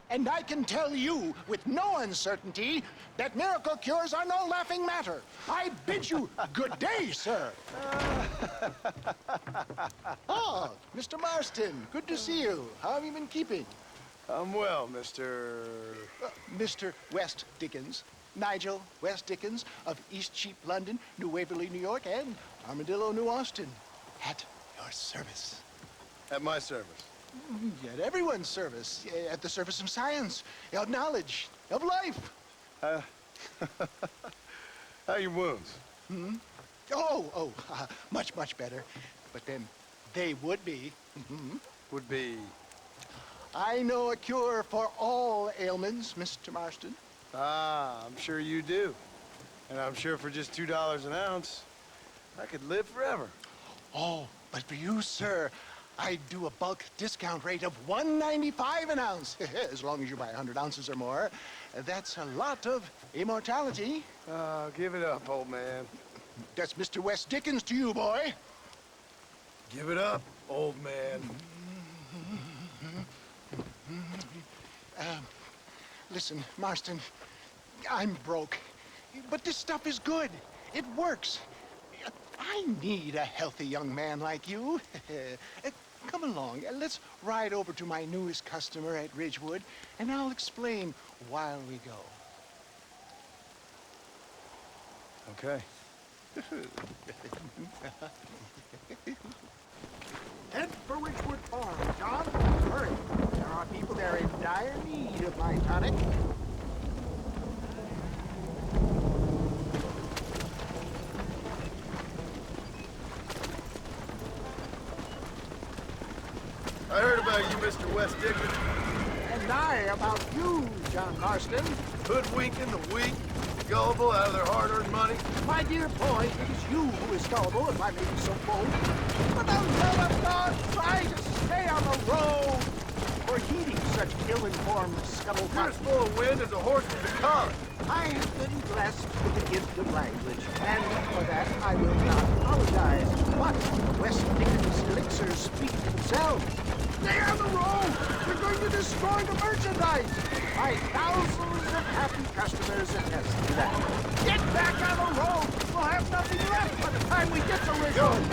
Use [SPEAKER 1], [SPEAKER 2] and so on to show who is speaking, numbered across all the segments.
[SPEAKER 1] And I can tell you with no uncertainty that miracle cures are no laughing matter. I bid you good day, sir. Oh, Mr. Marston, good to see you. How have you been keeping?
[SPEAKER 2] I'm well, Mr.
[SPEAKER 1] Mr. West Dickens. Nigel West Dickens of East Cheap, London, New Waverly, New York, and Armadillo, New Austin. At your service.
[SPEAKER 2] At my service.
[SPEAKER 1] At everyone's service. At the service of science, of knowledge, of life.
[SPEAKER 2] How are your wounds?
[SPEAKER 1] Much, much better. But then they would be.
[SPEAKER 2] Would be...
[SPEAKER 1] I know a cure for all ailments, Mr. Marston.
[SPEAKER 2] Ah, I'm sure you do. And I'm sure for just $2 an ounce, I could live forever.
[SPEAKER 1] Oh, but for you, sir, I do a bulk discount rate of $1.95 an ounce. As long as you buy 100 ounces or more. That's a lot of immortality.
[SPEAKER 2] Give it up, old man.
[SPEAKER 1] That's Mr. West Dickens to you, boy.
[SPEAKER 2] Give it up, old man.
[SPEAKER 1] Listen, Marston, I'm broke. But this stuff is good. It works. I need a healthy young man like you. Come along, let's ride over to my newest customer at Ridgewood, and I'll explain while we go.
[SPEAKER 2] Okay.
[SPEAKER 1] Head for Ridgewood Farm, John. Hurry. There are people there in dire need of my tonic.
[SPEAKER 2] I heard about you, Mr. West Dickens.
[SPEAKER 1] And I about you, John Marston.
[SPEAKER 2] Hoodwinking the weak, gullible out of their hard-earned money.
[SPEAKER 1] My dear boy, it is you who is gullible, if I may be so bold. For the love of God, try to stay on the road. For heeding such ill-informed
[SPEAKER 2] You're
[SPEAKER 1] scuttlebutt.
[SPEAKER 2] as full of wind as a horse with a collar.
[SPEAKER 1] I have been blessed with the gift of language, and for that I will not apologize. But West Dickens' elixirs speak for themselves. Stay on the road! You're going to destroy the merchandise! My thousands of happy customers attest to that. Get back on the road! We'll have nothing left by the time we get to Ridgewood!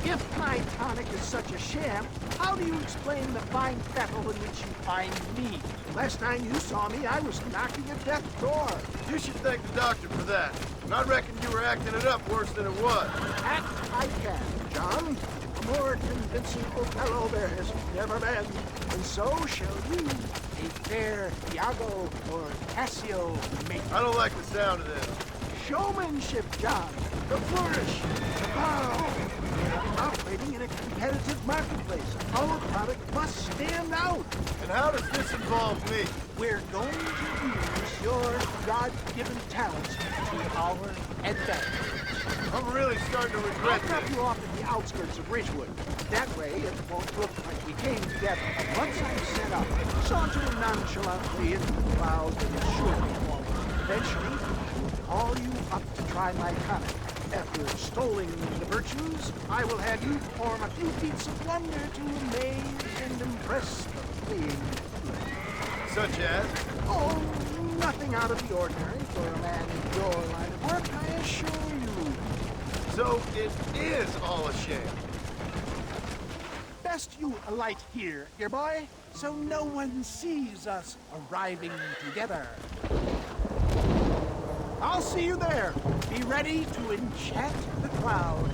[SPEAKER 1] If my tonic is such a sham, how do you explain the fine fettle in which you find me? Last time you saw me, I was knocking at death's door.
[SPEAKER 2] You should thank the doctor for that. And I reckon you were acting it up worse than it was.
[SPEAKER 1] Act I can, John. A more convincing Othello there has never been. And so shall you, a fair Iago or Cassio make.
[SPEAKER 2] I don't like the sound of this.
[SPEAKER 1] Showmanship, John. The flourish. The bow. We are operating in a competitive marketplace. Our product must stand out.
[SPEAKER 2] And how does this involve me?
[SPEAKER 1] We're going to use your God-given talents to our advantage.
[SPEAKER 2] I'm really starting to
[SPEAKER 1] I'll
[SPEAKER 2] regret
[SPEAKER 1] drop
[SPEAKER 2] this.
[SPEAKER 1] you off at the outskirts of Ridgewood. That way, it won't look like we came together. Once I'm set up, saunter nonchalantly into the clouds and assure me forward. Eventually, I'll call you up to try my tonic. After extolling the virtues, I will have you perform a few feats of wonder to amaze and impress the fleeing.
[SPEAKER 2] Such as?
[SPEAKER 1] Oh, nothing out of the ordinary for a man in your line of work, I assure you.
[SPEAKER 2] So it is all a sham.
[SPEAKER 1] Best you alight here, dear boy, so no one sees us arriving together. I'll see you there. Be ready to enchant the crowd.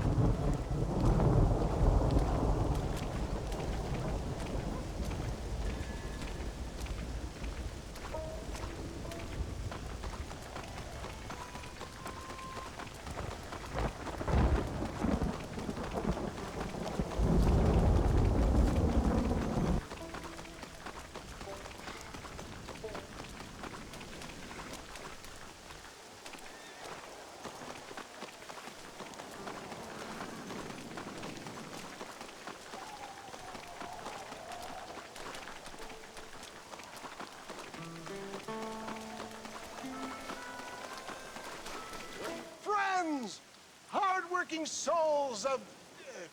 [SPEAKER 1] Hard-working souls of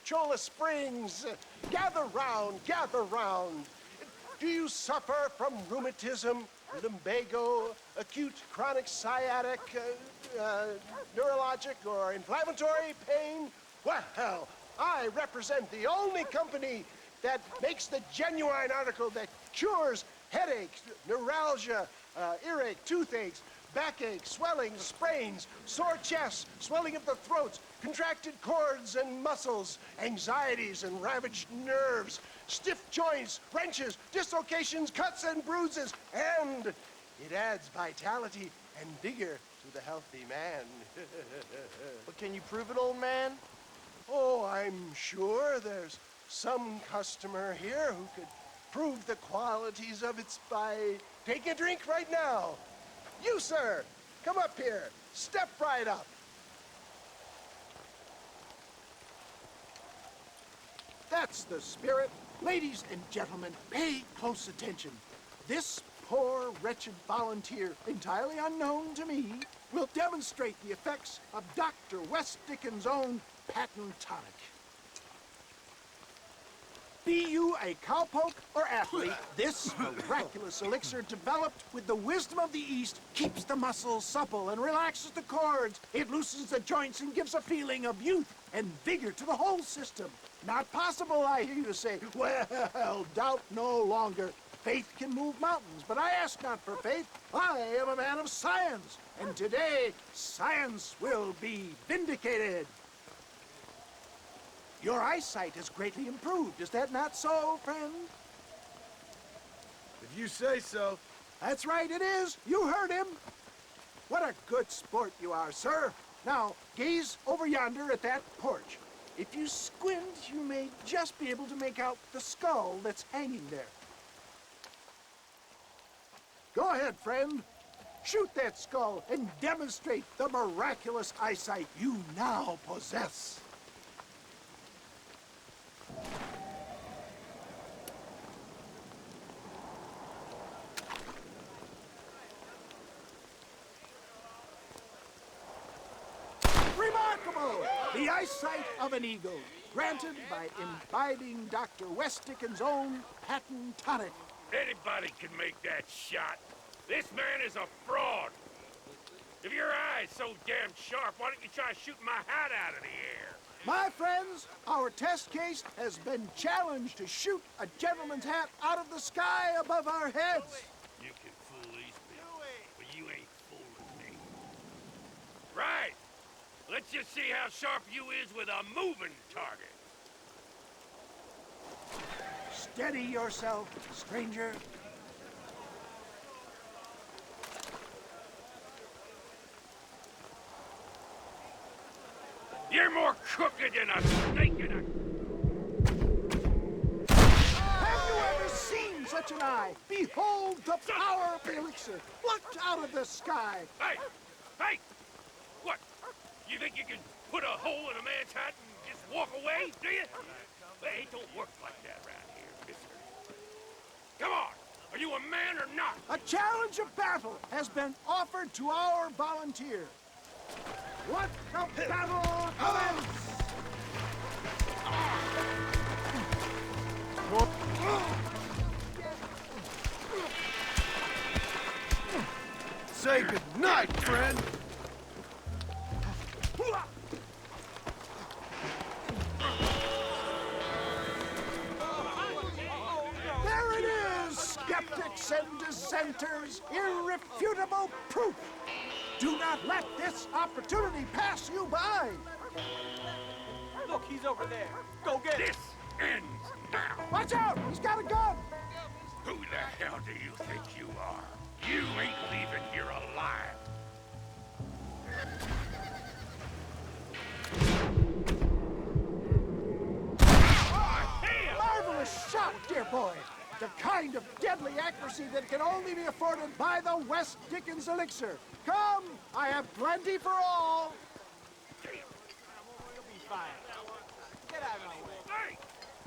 [SPEAKER 1] Cholla Springs, gather round, gather round.
[SPEAKER 2] Do you suffer from rheumatism, lumbago, acute chronic sciatic, neurologic, or inflammatory pain? Well, I represent the only company that makes the genuine article that cures headaches, neuralgia, earache, toothaches, backache, swelling, sprains, sore chests, swelling of the throats, contracted cords and muscles, anxieties and ravaged nerves, stiff joints, wrenches, dislocations, cuts and bruises, and it adds vitality and vigor to the healthy man.
[SPEAKER 3] But can you prove it, old man?
[SPEAKER 2] Oh, I'm sure there's some customer here who could prove the qualities of it by taking a drink right now. You, sir, come up here. Step right up.
[SPEAKER 1] That's the spirit. Ladies and gentlemen, pay close attention. This poor, wretched volunteer, entirely unknown to me, will demonstrate the effects of Dr. West Dickens' own patent tonic. Be you a cowpoke or athlete, this miraculous elixir developed with the wisdom of the East keeps the muscles supple and relaxes the cords. It loosens the joints and gives a feeling of youth and vigor to the whole system. Not possible, I hear you say. Well, doubt no longer. Faith can move mountains, but I ask not for faith. I am a man of science, and today science will be vindicated. Your eyesight has greatly improved. Is that not so, friend?
[SPEAKER 2] If you say so.
[SPEAKER 1] That's right, it is. You heard him. What a good sport you are, sir. Now, gaze over yonder at that porch. If you squint, you may just be able to make out the skull that's hanging there. Go ahead, friend. Shoot that skull and demonstrate the miraculous eyesight you now possess. Remarkable! The eyesight of an eagle, granted by imbibing Dr. West Dickens' own patent tonic.
[SPEAKER 4] Anybody can make that shot. This man is a fraud. If your eye's so damn sharp, why don't you try shooting my hat out of the air?
[SPEAKER 1] My friends, our test case has been challenged to shoot a gentleman's hat out of the sky above our heads.
[SPEAKER 4] You can fool these people, but you ain't fooling me. Right. Let's just see how sharp you is with a moving target.
[SPEAKER 1] Steady yourself, stranger.
[SPEAKER 4] You're more crooked than a snake in a...
[SPEAKER 1] Have you ever seen such an eye? Behold the power of the elixir, plucked out of the sky.
[SPEAKER 4] Hey! Hey! What? You think you can put a hole in a man's hat and just walk away, do you? Hey, it don't work like that around here, mister. Come on! Are you a man or not?
[SPEAKER 1] A challenge of battle has been offered to our volunteer. Let the battle commence!
[SPEAKER 2] Say good night, friend.
[SPEAKER 1] There it is, skeptics and dissenters, irrefutable proof. Do not let this opportunity pass you by.
[SPEAKER 3] Look, he's over there. Go get him.
[SPEAKER 4] This ends now.
[SPEAKER 1] Watch out, he's got a gun.
[SPEAKER 4] Who the hell do you think you are? You ain't leaving here alive.
[SPEAKER 1] Marvelous shot, dear boy. The kind of deadly accuracy that can only be afforded by the West Dickens elixir. Come, I have plenty for all.
[SPEAKER 3] You'll be fine. Get out of my way.
[SPEAKER 4] Hey,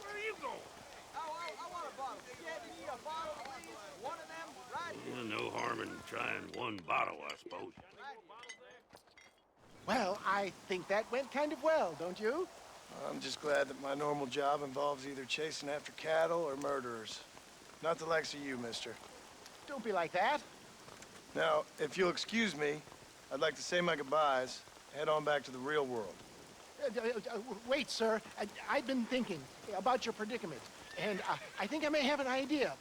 [SPEAKER 4] where are you going?
[SPEAKER 3] I want a bottle. Yeah, do you need a bottle, please? One of them, right?
[SPEAKER 4] No harm in trying one bottle, I suppose.
[SPEAKER 2] Well, I think that went kind of well, don't you? I'm just glad that my normal job involves either chasing after cattle or murderers.
[SPEAKER 5] Not the likes of you, mister.
[SPEAKER 2] Don't be like that.
[SPEAKER 5] Now, if you'll excuse me, I'd like to say my goodbyes, head on back to the real world.
[SPEAKER 2] Wait, sir. I've been thinking about your predicament, and I think I may have an idea.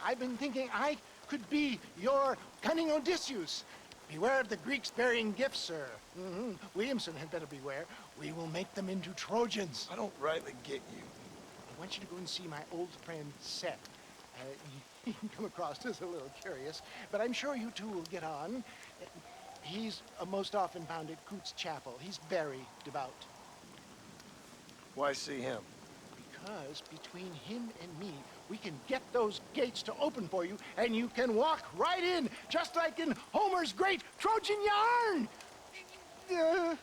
[SPEAKER 2] I've been thinking I could be your cunning Odysseus. Beware of the Greeks bearing gifts, sir. Williamson had better beware. We will make them into Trojans.
[SPEAKER 5] I don't rightly get you.
[SPEAKER 2] I want you to go and see my old friend, Seth. He can come across as a little curious, but I'm sure you two will get on. He's most often found at Coots Chapel. He's very devout.
[SPEAKER 5] Why see him?
[SPEAKER 2] Because between him and me, we can get those gates to open for you, and you can walk right in, just like in Homer's great Trojan yarn!